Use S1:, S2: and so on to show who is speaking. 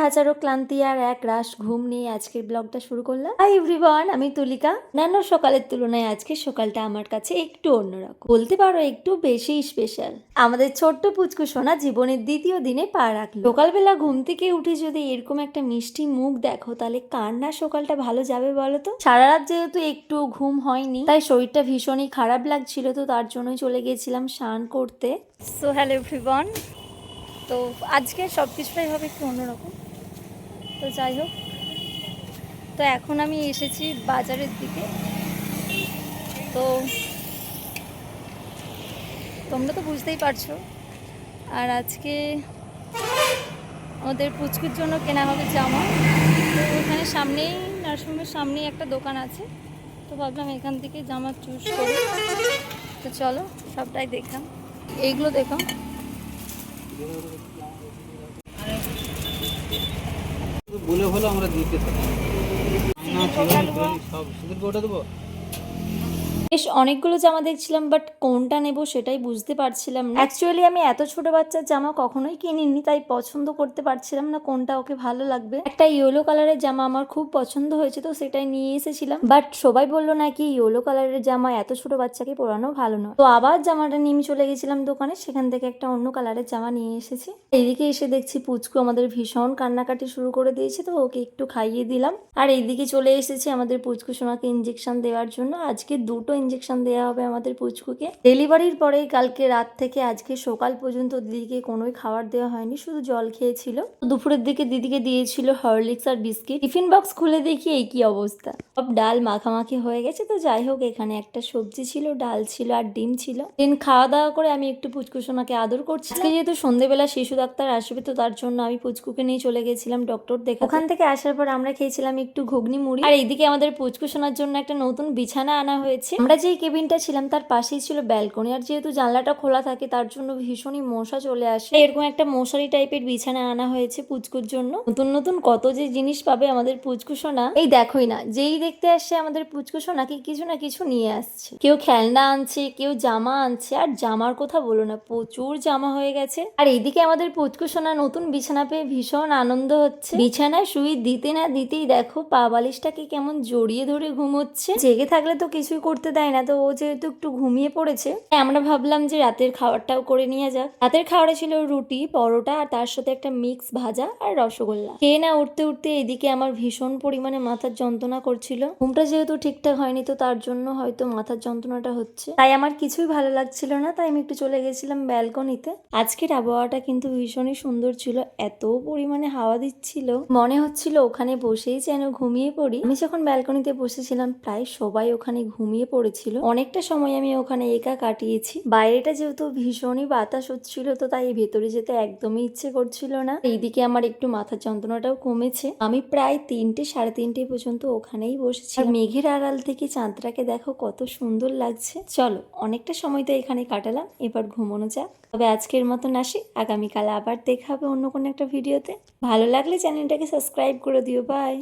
S1: হাজারো ক্লান্তি আর এক রাশ ঘুম নিয়ে আজকের ব্লগটা শুরু করলাম। হাই এভরিওয়ান, আমি তুলিকা। অন্যান্য সকালের তুলনায় আজকে সকালটা আমার কাছে একটু অন্যরকম, বলতে পারো একটু বেশি স্পেশাল। আমাদের ছোট্ট পুচকু সোনা জীবনের দ্বিতীয় দিনে পা রাখলো। সকালবেলা ঘুম থেকে উঠে যদি এরকম একটা মিষ্টি মুখ দেখো, তাহলে কার না সকালটা ভালো যাবে বলো তো। সারা রাত যেহেতু একটু ঘুম হয়নি, তাই শরীরটা ভীষণই খারাপ লাগছিল, তো তার জন্যই চলে গিয়েছিলাম স্নান করতে। সো হ্যালো এভরিওয়ান, তো আজকে সব কিছুটাই হবে একটু অন্যরকম। তো যাই হোক, তো এখন আমি এসেছি বাজারের দিকে। তো তোমরা তো বুঝতেই পারছো, আর আজকে আমাদের পুচকুর জন্য কেনা হবে জামা। তো ওখানে সামনেই, নার্সিংহোমের সামনেই একটা দোকান আছে, তো ভাবলাম এখান থেকে জামা চুজ করি। তো চলো সবটাই দেখলাম। এইগুলো দেখো,
S2: বলে হলো আমরা দিতে থাকি না, সব সুদের গোটা দেবো।
S1: বেশ অনেকগুলো জামা দেখছিলাম, বাট কোনটা নেব সেটাই বুঝতে পারছিলাম না। অ্যাকচুয়ালি আমি এত ছোট বাচ্চার জামা কখনোই কিনিনি, তাই পছন্দ করতে পারছিলাম না কোনটা ওকে ভালো লাগবে। একটা ইয়েলো কালারের জামা আমার খুব পছন্দ হয়েছে, তো সেটাই নিয়ে এসেছিলাম। বাট সবাই বললো নাকি ইয়েলো কালারের জামা এত ছোট বাচ্চাকে পরানো ভালো নয়। তো আবার জামাটা নিয়ে আমি চলে গেছিলাম দোকানে, সেখান থেকে একটা অন্য কালারের জামা নিয়ে এসেছি। এইদিকে এসে দেখছি পুচকু আমাদের ভীষণ কান্নাকাটি শুরু করে দিয়েছে, তো ওকে একটু খাইয়ে দিলাম। আর এইদিকে চলে এসেছি আমাদের পুচকু সোনাকে ইঞ্জেকশন দেওয়ার জন্য। আজকে দুটো ইঞ্জেকশন দেওয়া হবে আমাদের পুচকুকে। ডেলিভারির পরে কালকে রাত থেকে আজকে সকাল পর্যন্ত দিদিকে কোনোই খাবার দেওয়া হয়নি, শুধু জল খেয়েছিল। দুপুরের দিকে দিদিকে দিয়েছিল হরলিক্স আর বিস্কিট। টিফিন বক্স খুলে দেখি এই কি অবস্থা, সব ডাল মাখামাখি হয়ে গেছে। তো যাই হোক, এখানে একটা সবজি ছিল, ডাল ছিল আর ডিম ছিল। দিন খাওয়া দাওয়া করে আমি একটু পুচকু সোনাকে আদর করছি। আজকে যেহেতু সন্ধ্যেবেলা শিশু ডাক্তার আসবে, তো তার জন্য আমি পুচকুকে নিয়ে চলে গেছিলাম ডক্টর দেখাতে। ওখান থেকে আসার পর আমরা খেয়েছিলাম একটু ঘুগনি মুড়ি। আর এইদিকে আমাদের পুচকু সোনার জন্য একটা নতুন বিছানা আনা হয়েছে। আমরা যেই কেবিনটা ছিলাম তার পাশেই ছিল ব্যালকনি, আর যেহেতু জানলাটা খোলা থাকে তার জন্য ভীষণই মশা চলে আসে। এরকম একটা মশারি টাইপের বিছানা আনা হয়েছে পুচকুর জন্য। নতুন নতুন কত যে জিনিস পাবে আমাদের পুচকু সোনা, এই দেখোই না, যেই দেখতে আসছে আমাদের পুচকু সোনাকে কিছু না কিছু নিয়ে আসছে। কেউ খেলনা আনছে, কেউ জামা আনছে। আর জামার কথা বলো না, প্রচুর জামা হয়ে গেছে। আর এইদিকে আমাদের পুচকু সোনা নতুন বিছানা পেয়ে ভীষণ আনন্দ হচ্ছে। বিছানায় শুয়ে দিতে না দিতেই দেখো পা বালিশটাকে কেমন জড়িয়ে ধরে ঘুমোচ্ছে। জেগে থাকলে তো কিছুই করতে দেয় না, তো ও যেহেতু একটু ঘুমিয়ে পড়েছে, আমরা ভাবলাম যে রাতের খাবারটাও করে নিয়ে যাক। রাতের খাবারে ছিল রুটি, পরোটা, আর তার সাথে একটা মিক্স ভাজা আর রসগোল্লা। খেয়ে না উঠতে উঠতে এদিকে আমার ভীষণ পরিমাণে মাথার যন্ত্রণা করছিল। ঘুমটা যেহেতু ঠিকঠাক হয়নি, তো তার জন্য হয়তো মাথার যন্ত্রণাটা হচ্ছে। তাই আমার কিছুই ভালো লাগছিল না, তাই আমি একটু চলে গেছিলাম ব্যালকনিতে। আজকের আবহাওয়াটা কিন্তু ভীষণই সুন্দর ছিল, এত পরিমাণে হাওয়া দিচ্ছিল, মনে হচ্ছিল ওখানে বসেই যেন ঘুমিয়ে পড়ি। আমি যখন ব্যালকনিতে বসেছিলাম, প্রায় সবাই ওখানে ঘুমিয়ে পড়েছিল। অনেকটা সময় আমি ওখানে একা কাটিয়েছি। বাইরেটা যেহেতু ভীষণই বাতাস হচ্ছিল, তো তাই ভেতরে যেতে একদমই ইচ্ছে করছিল না। এইদিকে আমার একটু মাথার যন্ত্রণাটাও কমেছে। আমি প্রায় 3টে সাড়ে 3টে পর্যন্ত ওখানেই বসেছি। আর মেঘের আড়াল থেকে চাঁদটাকে দেখো কত সুন্দর লাগছে। চলো, অনেকটা সময় তো এখানে কাটালাম, এবার ঘুমানো যাক। তবে আজকের মতন আসি, আগামীকাল আবার দেখা হবে অন্য কোনো একটা ভিডিওতে। ভালো লাগলে চ্যানেলটাকে সাবস্ক্রাইব করে দিও। বাই।